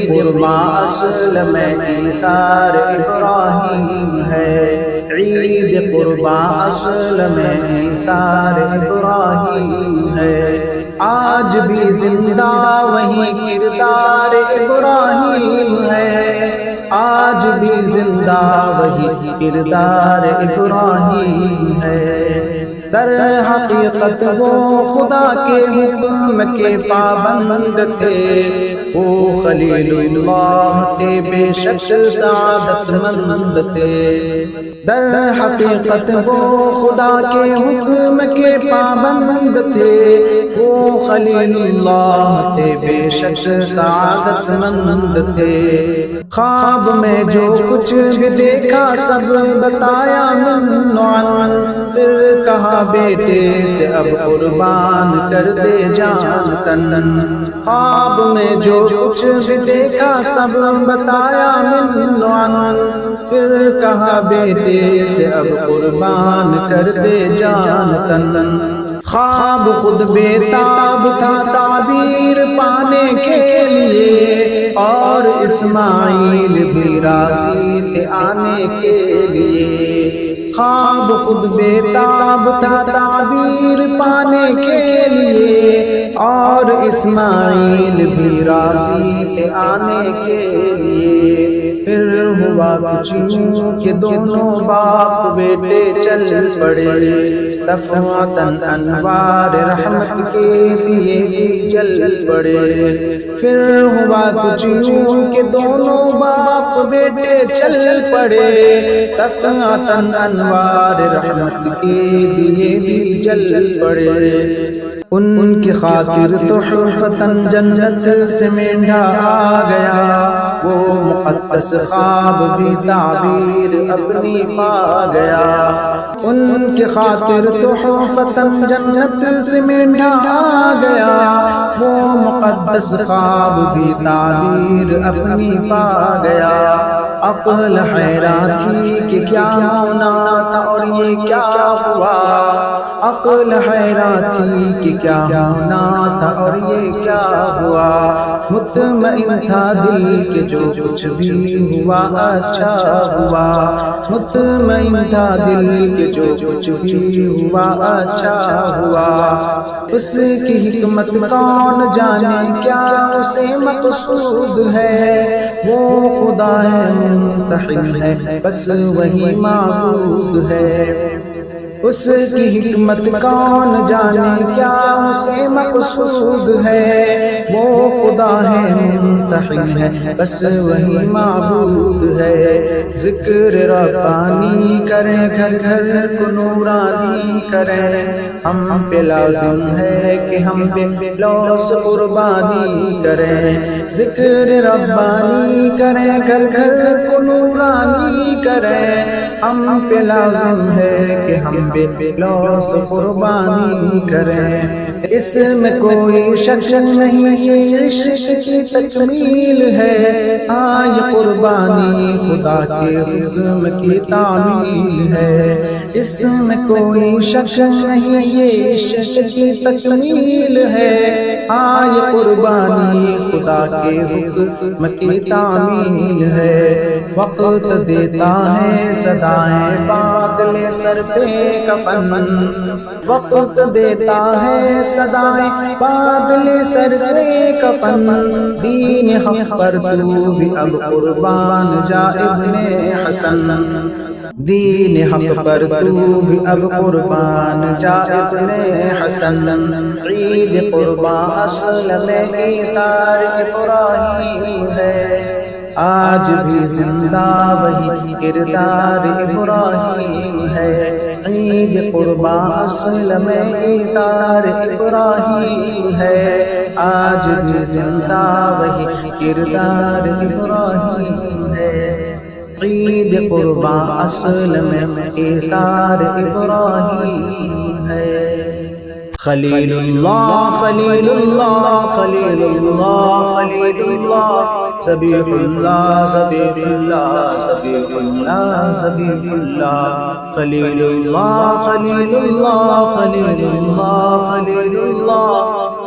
قرباں اصل میں ایثار ابراہیم ہے، عید قرباں اصل میں ایثار ابراہیم ہے، آج بھی زندہ وہی کردار ابراہیم ہے، آج بھی زندہ وہی کردار ابراہیم ہے، در حقیقت وہ خدا کے حکم کے پابند تھے، وہ خلیل اللہ تھے بے شک سعادت مند تھے، در حقیقت وہ خدا کے حکم کے پابند تھے، وہ خلیل اللہ تھے بے شک سعادت مند تھے، خواب میں جو کچھ بھی دیکھا سب بتایا من عن، پھر کہا بیٹے سے اب قربان کر دے جان تن، خواب میں جو کچھ بھی دیکھا سب بتایا من عن، پھر کہا بیٹے سے اب قربان کر دے جان تن، خواب خود بےتاب تھا تعبیر پانے کے لیے، اور اسماعیل بھی راضی تھے آنے کے لیے، خواب خود بےتاب تھا تعبیر پانے کے لیے، اور اسماعیل بھی راضی تھے آنے کے لیے، پھر ہوا کچھ یوں کہ دونوں باپ بیٹے چل پڑے، دفعتاً انوار رحمت کے دیے بھی جل پڑے، پھر ہوا کچھ یوں کہ دونوں باپ بیٹے چل پڑے، دفعتاً انوار رحمت کے دیے بھی جل پڑے، ان کی خاطر تحفتاً جنت سے مینڈھا آ گیا، وہ مقدس خواب بھی تعبیر اپنی پا گیا، ان کی خاطر تحفتاً جنت سے مینڈھا آ گیا، وہ مقدس خواب بھی تعبیر اپنی پا گیا، عقل حیران تھی کہ کیا ہونا تھا اور یہ کیا ہوا، عقل حیران تھی کہ کیا ہونا تھا اور یہ کیا ہوا، مطمئن تھا دل کہ جو کچھ بھی ہوا اچھا ہوا، مطمئن تھا دل کہ جو کچھ بھی ہوا اچھا ہوا، اس کی حکمت کون جانے کیا اسے مقصود ہے، وہ خدا ہے منتحل ہے بس وہی معبود ہے، اس کی حکمت کون جانے کیا اسے مقصود ہے، وہ خدا ہے منتحل ہے بس وہی معبود ہے، ذکر ربانی کریں گھر گھر کو نورانی کریں، ہم پہ لازم ہے کہ ہم پہ لوث قربانی کریں، ذکر ربانی کریں گھر گھر کو نورانی کریں، ہم پہ لازم ہے کہ ہم پہ لوث قربانی کریں، اس میں کوئی شک نہیں یہ عشق کی تکمیل ہے، یہ قربانی خدا کے حکم کی تعمیل ہے، اس میں کوئی شک نہیں یہ عشق کی تکمیل ہے، یہ قربانی خدا کے حکم کی تعمیل ہے، وقت دیتا ہے صدائیں بادل سر پہ کفن، وقت دیتا ہے صدائیں بادل سر سے کفن، دین حق پر تو بھی اب قربان جا ابن حسن، دین حق پر تو بھی اب قربان جا ابن حسن، عید قربان اصل میں ایثار ابراہیم ہے، آج بھی زندہ وہی کردار ابراہیم ہے، عید قربان اصل میں ایثار ابراہیم ہے، آج بھی زندہ وہی کردار ابراہیم ہے، عید قربان اصل میں ایثار ابراہیم ہے، خلیل اللہ خلیل اللہ خلیل اللہ خلیل اللہ، ذبیح اللہ ذبیح اللہ ذبیح اللہ ذبیح اللہ، خلیل اللہ خلیل اللہ خلیل اللہ خلیل اللہ،